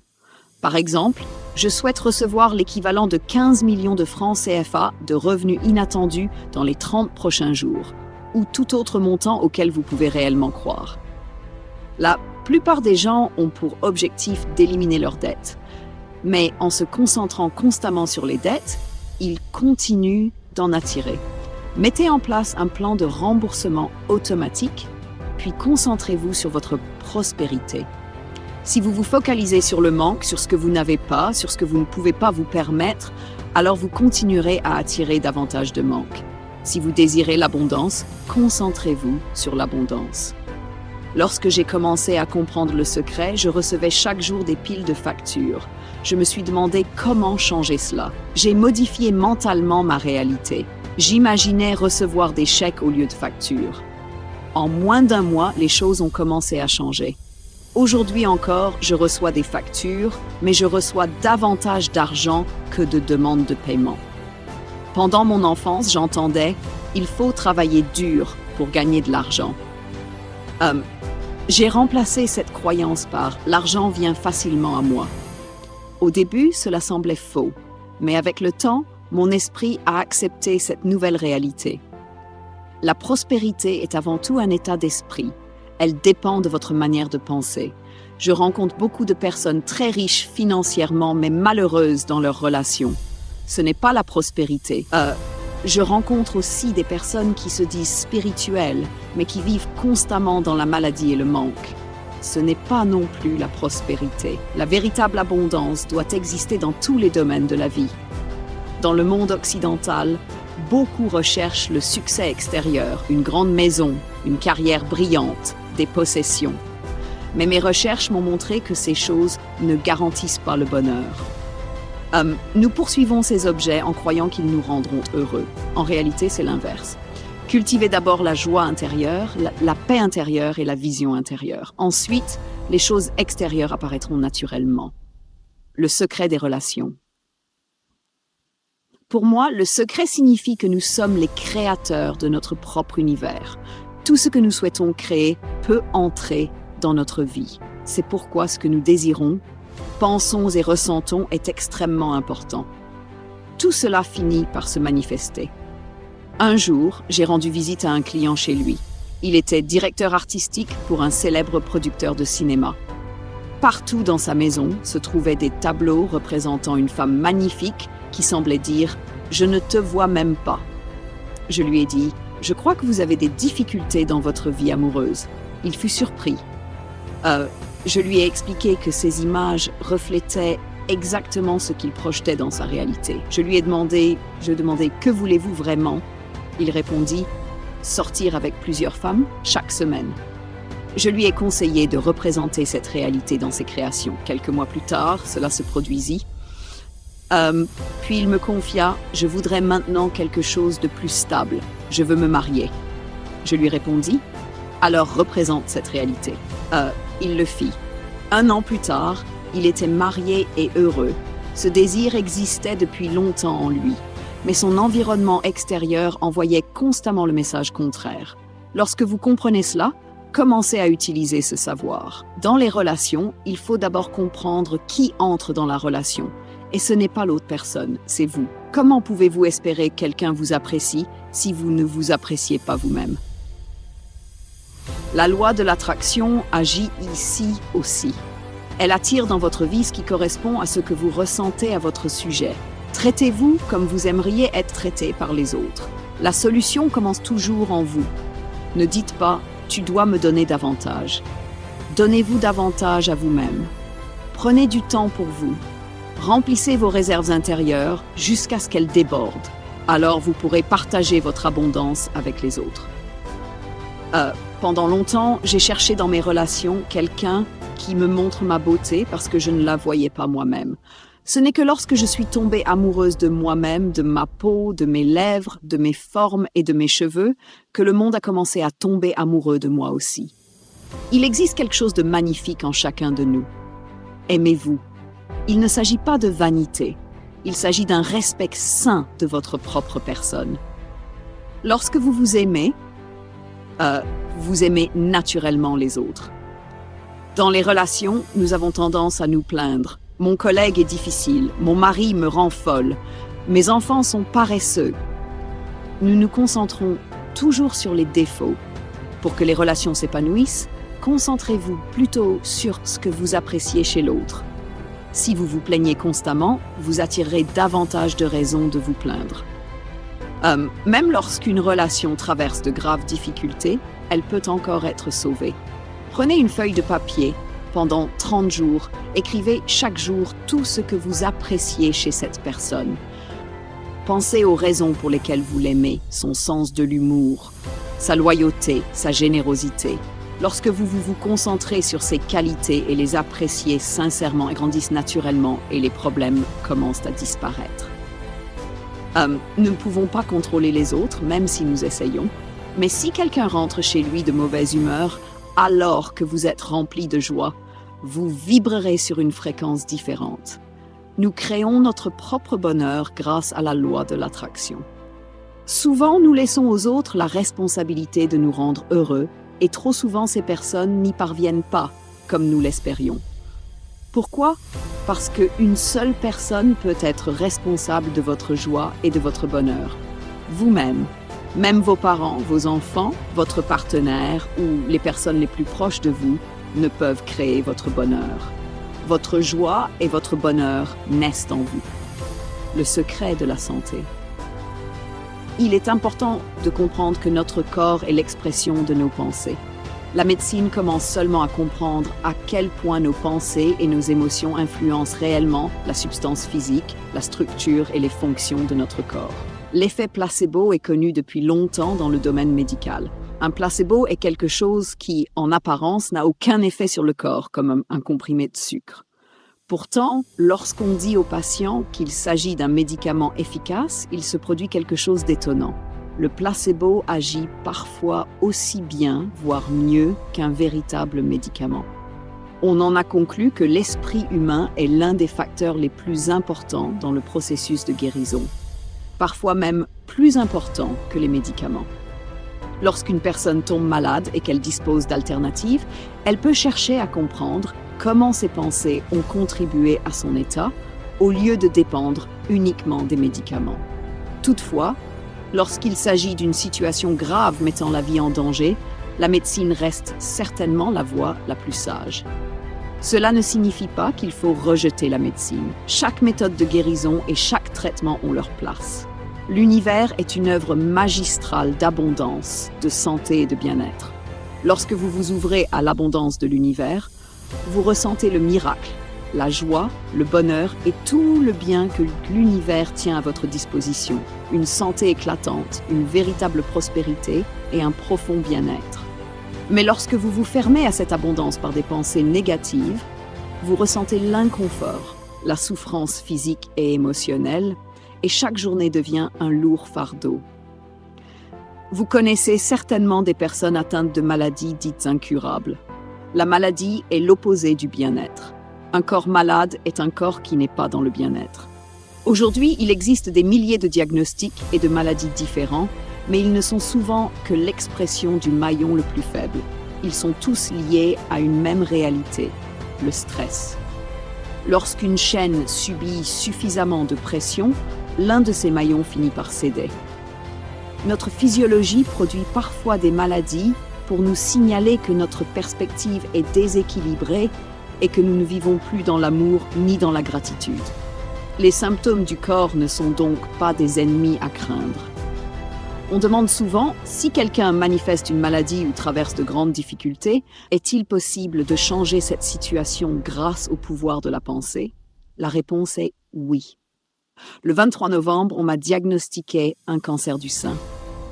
Par exemple, je souhaite recevoir l'équivalent de 15 millions de francs CFA de revenus inattendus dans les 30 prochains jours, ou tout autre montant auquel vous pouvez réellement croire. La plupart des gens ont pour objectif d'éliminer leurs dettes, mais en se concentrant constamment sur les dettes, ils continuent d'en attirer. Mettez en place un plan de remboursement automatique, puis concentrez-vous sur votre prospérité. Si vous vous focalisez sur le manque, sur ce que vous n'avez pas, sur ce que vous ne pouvez pas vous permettre, alors vous continuerez à attirer davantage de manque. Si vous désirez l'abondance, concentrez-vous sur l'abondance. Lorsque j'ai commencé à comprendre le secret, je recevais chaque jour des piles de factures. Je me suis demandé comment changer cela. J'ai modifié mentalement ma réalité. J'imaginais recevoir des chèques au lieu de factures. En moins d'un mois, les choses ont commencé à changer. Aujourd'hui encore, je reçois des factures, mais je reçois davantage d'argent que de demandes de paiement. Pendant mon enfance, j'entendais « il faut travailler dur pour gagner de l'argent ». J'ai remplacé cette croyance par « l'argent vient facilement à moi ». Au début, cela semblait faux, mais avec le temps, mon esprit a accepté cette nouvelle réalité. La prospérité est avant tout un état d'esprit. Elle dépend de votre manière de penser. Je rencontre beaucoup de personnes très riches financièrement, mais malheureuses dans leurs relations. Ce n'est pas la prospérité. Je rencontre aussi des personnes qui se disent spirituelles, mais qui vivent constamment dans la maladie et le manque. Ce n'est pas non plus la prospérité. La véritable abondance doit exister dans tous les domaines de la vie. Dans le monde occidental, beaucoup recherchent le succès extérieur, une grande maison, une carrière brillante, des possessions. Mais mes recherches m'ont montré que ces choses ne garantissent pas le bonheur. Nous poursuivons ces objets en croyant qu'ils nous rendront heureux. En réalité, c'est l'inverse. Cultivez d'abord la joie intérieure, la paix intérieure et la vision intérieure. Ensuite, les choses extérieures apparaîtront naturellement. Le secret des relations. Pour moi, le secret signifie que nous sommes les créateurs de notre propre univers. Tout ce que nous souhaitons créer peut entrer dans notre vie. C'est pourquoi ce que nous désirons, pensons et ressentons est extrêmement important. Tout cela finit par se manifester. Un jour, j'ai rendu visite à un client chez lui. Il était directeur artistique pour un célèbre producteur de cinéma. Partout dans sa maison se trouvaient des tableaux représentant une femme magnifique qui semblait dire « Je ne te vois même pas ». Je lui ai dit « Je crois que vous avez des difficultés dans votre vie amoureuse ». Il fut surpris. Je lui ai expliqué que ces images reflétaient exactement ce qu'il projetait dans sa réalité. Je demandais « Que voulez-vous vraiment ?» Il répondit « Sortir avec plusieurs femmes chaque semaine ». Je lui ai conseillé de représenter cette réalité dans ses créations. Quelques mois plus tard, cela se produisit. Puis il me confia « Je voudrais maintenant quelque chose de plus stable. Je veux me marier. » Je lui répondis « Alors représente cette réalité. » Il le fit. 1 an plus tard, il était marié et heureux. Ce désir existait depuis longtemps en lui, mais son environnement extérieur envoyait constamment le message contraire. Lorsque vous comprenez cela, commencez à utiliser ce savoir. Dans les relations, il faut d'abord comprendre qui entre dans la relation. Et ce n'est pas l'autre personne, c'est vous. Comment pouvez-vous espérer que quelqu'un vous apprécie si vous ne vous appréciez pas vous-même? La loi de l'attraction agit ici aussi. Elle attire dans votre vie ce qui correspond à ce que vous ressentez à votre sujet. Traitez-vous comme vous aimeriez être traité par les autres. La solution commence toujours en vous. Ne dites pas « tu dois me donner davantage ». Donnez-vous davantage à vous-même. Prenez du temps pour vous. Remplissez vos réserves intérieures jusqu'à ce qu'elles débordent. Alors vous pourrez partager votre abondance avec les autres. Pendant longtemps, j'ai cherché dans mes relations quelqu'un qui me montre ma beauté parce que je ne la voyais pas moi-même. Ce n'est que lorsque je suis tombée amoureuse de moi-même, de ma peau, de mes lèvres, de mes formes et de mes cheveux, que le monde a commencé à tomber amoureux de moi aussi. Il existe quelque chose de magnifique en chacun de nous. Aimez-vous. Il ne s'agit pas de vanité. Il s'agit d'un respect sain de votre propre personne. Lorsque vous vous aimez, Euh, vous aimez naturellement les autres. Dans les relations, nous avons tendance à nous plaindre. Mon collègue est difficile, mon mari me rend folle, mes enfants sont paresseux. Nous nous concentrons toujours sur les défauts. Pour que les relations s'épanouissent, concentrez-vous plutôt sur ce que vous appréciez chez l'autre. Si vous vous plaignez constamment, vous attirerez davantage de raisons de vous plaindre. Même lorsqu'une relation traverse de graves difficultés, elle peut encore être sauvée. Prenez une feuille de papier. Pendant 30 jours, écrivez chaque jour tout ce que vous appréciez chez cette personne. Pensez aux raisons pour lesquelles vous l'aimez, son sens de l'humour, sa loyauté, sa générosité. Lorsque vous concentrez sur ces qualités et les appréciez sincèrement, elles grandissent naturellement et les problèmes commencent à disparaître. Nous ne pouvons pas contrôler les autres, même si nous essayons. Mais si quelqu'un rentre chez lui de mauvaise humeur, alors que vous êtes rempli de joie, vous vibrerez sur une fréquence différente. Nous créons notre propre bonheur grâce à la loi de l'attraction. Souvent, nous laissons aux autres la responsabilité de nous rendre heureux et trop souvent ces personnes n'y parviennent pas, comme nous l'espérions. Pourquoi? Parce qu'une seule personne peut être responsable de votre joie et de votre bonheur. Vous-même. Même vos parents, vos enfants, votre partenaire ou les personnes les plus proches de vous ne peuvent créer votre bonheur. Votre joie et votre bonheur naissent en vous. Le secret de la santé. Il est important de comprendre que notre corps est l'expression de nos pensées. La médecine commence seulement à comprendre à quel point nos pensées et nos émotions influencent réellement la substance physique, la structure et les fonctions de notre corps. L'effet placebo est connu depuis longtemps dans le domaine médical. Un placebo est quelque chose qui, en apparence, n'a aucun effet sur le corps, comme un comprimé de sucre. Pourtant, lorsqu'on dit aux patients qu'il s'agit d'un médicament efficace, il se produit quelque chose d'étonnant. Le placebo agit parfois aussi bien, voire mieux, qu'un véritable médicament. On en a conclu que l'esprit humain est l'un des facteurs les plus importants dans le processus de guérison, parfois même plus important que les médicaments. Lorsqu'une personne tombe malade et qu'elle dispose d'alternatives, elle peut chercher à comprendre comment ses pensées ont contribué à son état, au lieu de dépendre uniquement des médicaments. Toutefois, lorsqu'il s'agit d'une situation grave mettant la vie en danger, la médecine reste certainement la voie la plus sage. Cela ne signifie pas qu'il faut rejeter la médecine. Chaque méthode de guérison et chaque traitement ont leur place. L'univers est une œuvre magistrale d'abondance, de santé et de bien-être. Lorsque vous vous ouvrez à l'abondance de l'univers, vous ressentez le miracle, la joie, le bonheur et tout le bien que l'univers tient à votre disposition. Une santé éclatante, une véritable prospérité et un profond bien-être. Mais lorsque vous vous fermez à cette abondance par des pensées négatives, vous ressentez l'inconfort, la souffrance physique et émotionnelle, et chaque journée devient un lourd fardeau. Vous connaissez certainement des personnes atteintes de maladies dites incurables. La maladie est l'opposé du bien-être. Un corps malade est un corps qui n'est pas dans le bien-être. Aujourd'hui, il existe des milliers de diagnostics et de maladies différents, mais ils ne sont souvent que l'expression du maillon le plus faible. Ils sont tous liés à une même réalité, le stress. Lorsqu'une chaîne subit suffisamment de pression, l'un de ces maillons finit par céder. Notre physiologie produit parfois des maladies pour nous signaler que notre perspective est déséquilibrée et que nous ne vivons plus dans l'amour ni dans la gratitude. Les symptômes du corps ne sont donc pas des ennemis à craindre. On demande souvent, si quelqu'un manifeste une maladie ou traverse de grandes difficultés, est-il possible de changer cette situation grâce au pouvoir de la pensée? La réponse est oui. Le 23 novembre, on m'a diagnostiqué un cancer du sein.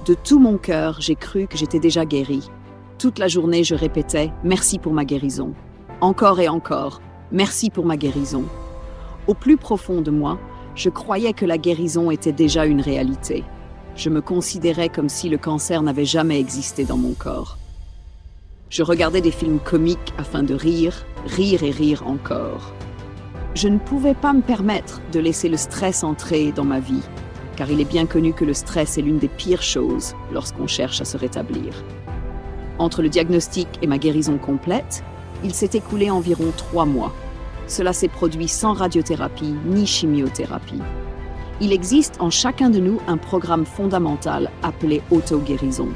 De tout mon cœur, j'ai cru que j'étais déjà guérie. Toute la journée, je répétais « Merci pour ma guérison ». Encore et encore « Merci pour ma guérison ». Au plus profond de moi, je croyais que la guérison était déjà une réalité. Je me considérais comme si le cancer n'avait jamais existé dans mon corps. Je regardais des films comiques afin de rire, rire et rire encore. Je ne pouvais pas me permettre de laisser le stress entrer dans ma vie, car il est bien connu que le stress est l'une des pires choses lorsqu'on cherche à se rétablir. Entre le diagnostic et ma guérison complète, il s'est écoulé environ 3 mois. Cela s'est produit sans radiothérapie ni chimiothérapie. Il existe en chacun de nous un programme fondamental appelé auto-guérison.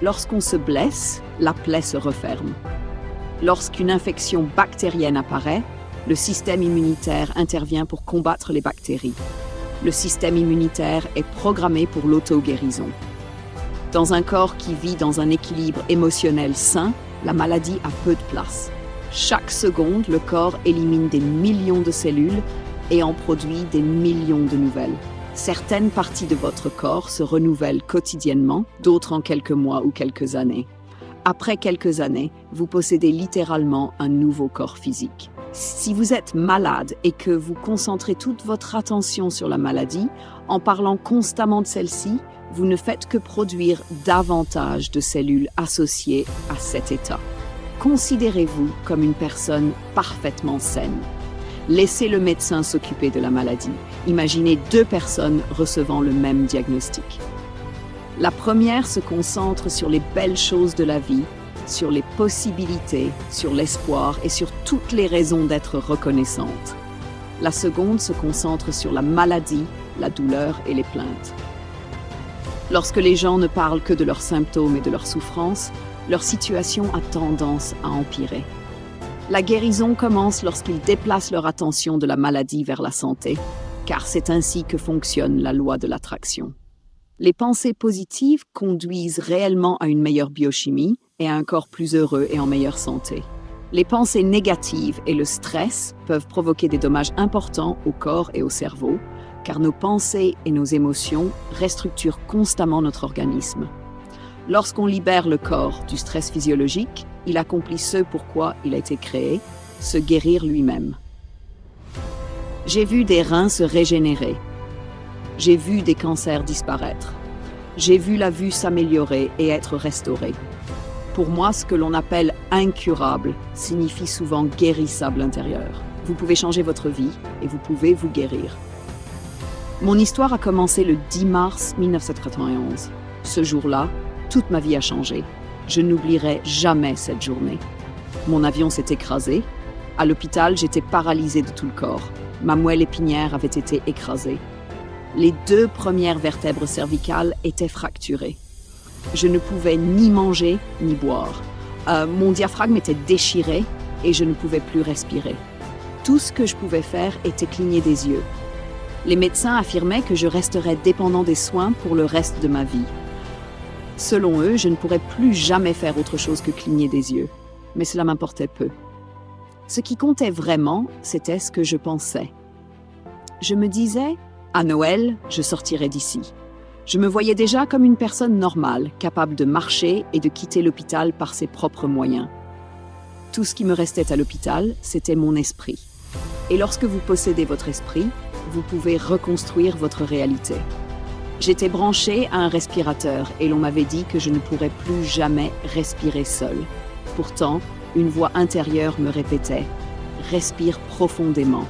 Lorsqu'on se blesse, la plaie se referme. Lorsqu'une infection bactérienne apparaît, le système immunitaire intervient pour combattre les bactéries. Le système immunitaire est programmé pour l'auto-guérison. Dans un corps qui vit dans un équilibre émotionnel sain, la maladie a peu de place. Chaque seconde, le corps élimine des millions de cellules et en produit des millions de nouvelles. Certaines parties de votre corps se renouvellent quotidiennement, d'autres en quelques mois ou quelques années. Après quelques années, vous possédez littéralement un nouveau corps physique. Si vous êtes malade et que vous concentrez toute votre attention sur la maladie, en parlant constamment de celle-ci, vous ne faites que produire davantage de cellules associées à cet état. Considérez-vous comme une personne parfaitement saine. Laissez le médecin s'occuper de la maladie. Imaginez 2 personnes recevant le même diagnostic. La première se concentre sur les belles choses de la vie, sur les possibilités, sur l'espoir et sur toutes les raisons d'être reconnaissante. La seconde se concentre sur la maladie, la douleur et les plaintes. Lorsque les gens ne parlent que de leurs symptômes et de leurs souffrances, leur situation a tendance à empirer. La guérison commence lorsqu'ils déplacent leur attention de la maladie vers la santé, car c'est ainsi que fonctionne la loi de l'attraction. Les pensées positives conduisent réellement à une meilleure biochimie et à un corps plus heureux et en meilleure santé. Les pensées négatives et le stress peuvent provoquer des dommages importants au corps et au cerveau, car nos pensées et nos émotions restructurent constamment notre organisme. Lorsqu'on libère le corps du stress physiologique, il accomplit ce pourquoi il a été créé, se guérir lui-même. J'ai vu des reins se régénérer. J'ai vu des cancers disparaître. J'ai vu la vue s'améliorer et être restaurée. Pour moi, ce que l'on appelle incurable signifie souvent guérissable intérieur. Vous pouvez changer votre vie et vous pouvez vous guérir. Mon histoire a commencé le 10 mars 1991. Ce jour-là, toute ma vie a changé. Je n'oublierai jamais cette journée. Mon avion s'est écrasé. À l'hôpital, j'étais paralysée de tout le corps. Ma moelle épinière avait été écrasée. Les 2 premières vertèbres cervicales étaient fracturées. Je ne pouvais ni manger ni boire. Mon diaphragme était déchiré et je ne pouvais plus respirer. Tout ce que je pouvais faire était cligner des yeux. Les médecins affirmaient que je resterais dépendant des soins pour le reste de ma vie. Selon eux, je ne pourrais plus jamais faire autre chose que cligner des yeux. Mais cela m'importait peu. Ce qui comptait vraiment, c'était ce que je pensais. Je me disais, à Noël, je sortirai d'ici. Je me voyais déjà comme une personne normale, capable de marcher et de quitter l'hôpital par ses propres moyens. Tout ce qui me restait à l'hôpital, c'était mon esprit. Et lorsque vous possédez votre esprit, vous pouvez reconstruire votre réalité. J'étais branchée à un respirateur et l'on m'avait dit que je ne pourrais plus jamais respirer seule. Pourtant, une voix intérieure me répétait « Respire profondément ».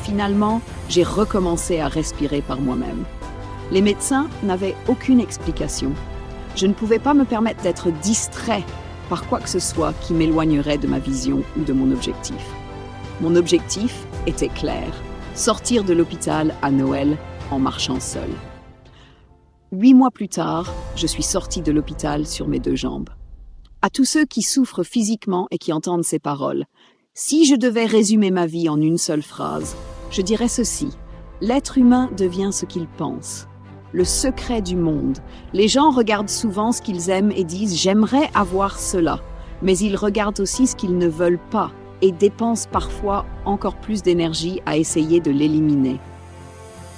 Finalement, j'ai recommencé à respirer par moi-même. Les médecins n'avaient aucune explication. Je ne pouvais pas me permettre d'être distrait par quoi que ce soit qui m'éloignerait de ma vision ou de mon objectif. Mon objectif était clair, sortir de l'hôpital à Noël en marchant seule. 8 mois plus tard, je suis sortie de l'hôpital sur mes 2 jambes. À tous ceux qui souffrent physiquement et qui entendent ces paroles, si je devais résumer ma vie en une seule phrase, je dirais ceci. L'être humain devient ce qu'il pense. Le secret du monde. Les gens regardent souvent ce qu'ils aiment et disent « j'aimerais avoir cela », mais ils regardent aussi ce qu'ils ne veulent pas et dépensent parfois encore plus d'énergie à essayer de l'éliminer.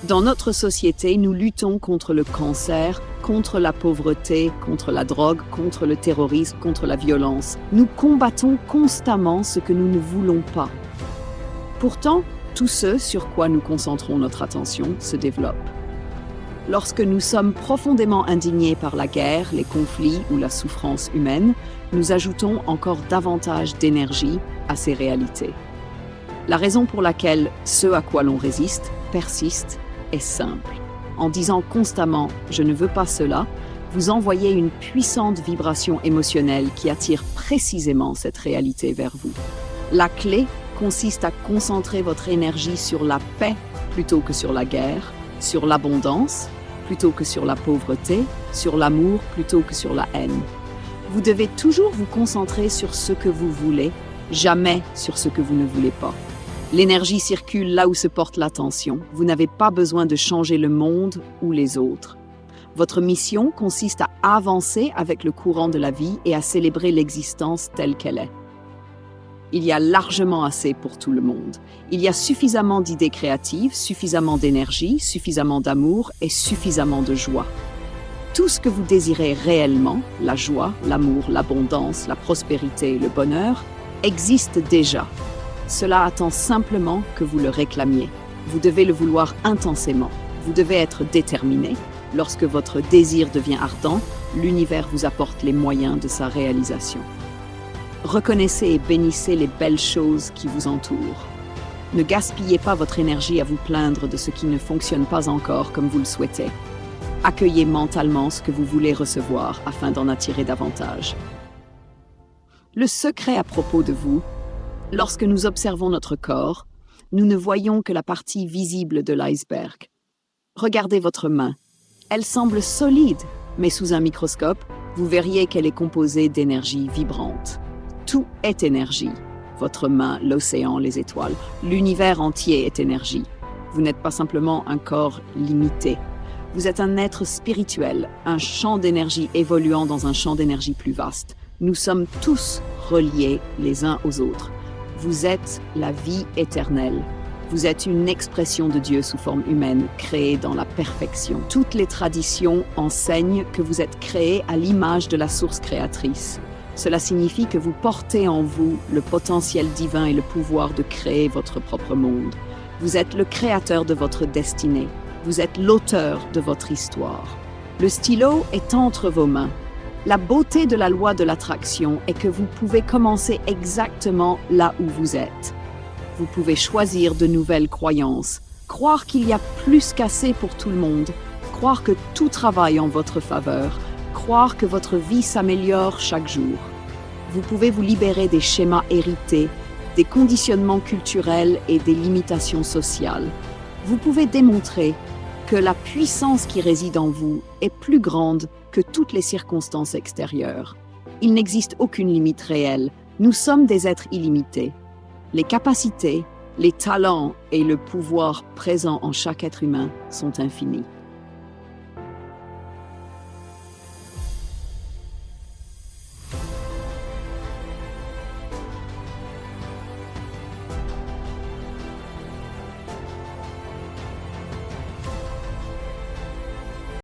Dans notre société, nous luttons contre le cancer, contre la pauvreté, contre la drogue, contre le terrorisme, contre la violence. Nous combattons constamment ce que nous ne voulons pas. Pourtant, tout ce sur quoi nous concentrons notre attention se développe. Lorsque nous sommes profondément indignés par la guerre, les conflits ou la souffrance humaine, nous ajoutons encore davantage d'énergie à ces réalités. La raison pour laquelle ce à quoi l'on résiste persiste est simple. En disant constamment « je ne veux pas cela », vous envoyez une puissante vibration émotionnelle qui attire précisément cette réalité vers vous. La clé consiste à concentrer votre énergie sur la paix plutôt que sur la guerre, sur l'abondance plutôt que sur la pauvreté, sur l'amour plutôt que sur la haine. Vous devez toujours vous concentrer sur ce que vous voulez, jamais sur ce que vous ne voulez pas. L'énergie circule là où se porte l'attention. Vous n'avez pas besoin de changer le monde ou les autres. Votre mission consiste à avancer avec le courant de la vie et à célébrer l'existence telle qu'elle est. Il y a largement assez pour tout le monde. Il y a suffisamment d'idées créatives, suffisamment d'énergie, suffisamment d'amour et suffisamment de joie. Tout ce que vous désirez réellement, la joie, l'amour, l'abondance, la prospérité, le bonheur, existe déjà. Cela attend simplement que vous le réclamiez. Vous devez le vouloir intensément. Vous devez être déterminé. Lorsque votre désir devient ardent, l'univers vous apporte les moyens de sa réalisation. Reconnaissez et bénissez les belles choses qui vous entourent. Ne gaspillez pas votre énergie à vous plaindre de ce qui ne fonctionne pas encore comme vous le souhaitez. Accueillez mentalement ce que vous voulez recevoir afin d'en attirer davantage. Le secret à propos de vous, lorsque nous observons notre corps, nous ne voyons que la partie visible de l'iceberg. Regardez votre main. Elle semble solide, mais sous un microscope, vous verriez qu'elle est composée d'énergie vibrante. Tout est énergie. Votre main, l'océan, les étoiles, l'univers entier est énergie. Vous n'êtes pas simplement un corps limité. Vous êtes un être spirituel, un champ d'énergie évoluant dans un champ d'énergie plus vaste. Nous sommes tous reliés les uns aux autres. Vous êtes la vie éternelle. Vous êtes une expression de Dieu sous forme humaine, créée dans la perfection. Toutes les traditions enseignent que vous êtes créé à l'image de la source créatrice. Cela signifie que vous portez en vous le potentiel divin et le pouvoir de créer votre propre monde. Vous êtes le créateur de votre destinée. Vous êtes l'auteur de votre histoire. Le stylo est entre vos mains. La beauté de la loi de l'attraction est que vous pouvez commencer exactement là où vous êtes. Vous pouvez choisir de nouvelles croyances, croire qu'il y a plus qu'assez pour tout le monde, croire que tout travaille en votre faveur, croire que votre vie s'améliore chaque jour. Vous pouvez vous libérer des schémas hérités, des conditionnements culturels et des limitations sociales. Vous pouvez démontrer que la puissance qui réside en vous est plus grande que toutes les circonstances extérieures. Il n'existe aucune limite réelle. Nous sommes des êtres illimités. Les capacités, les talents et le pouvoir présents en chaque être humain sont infinis.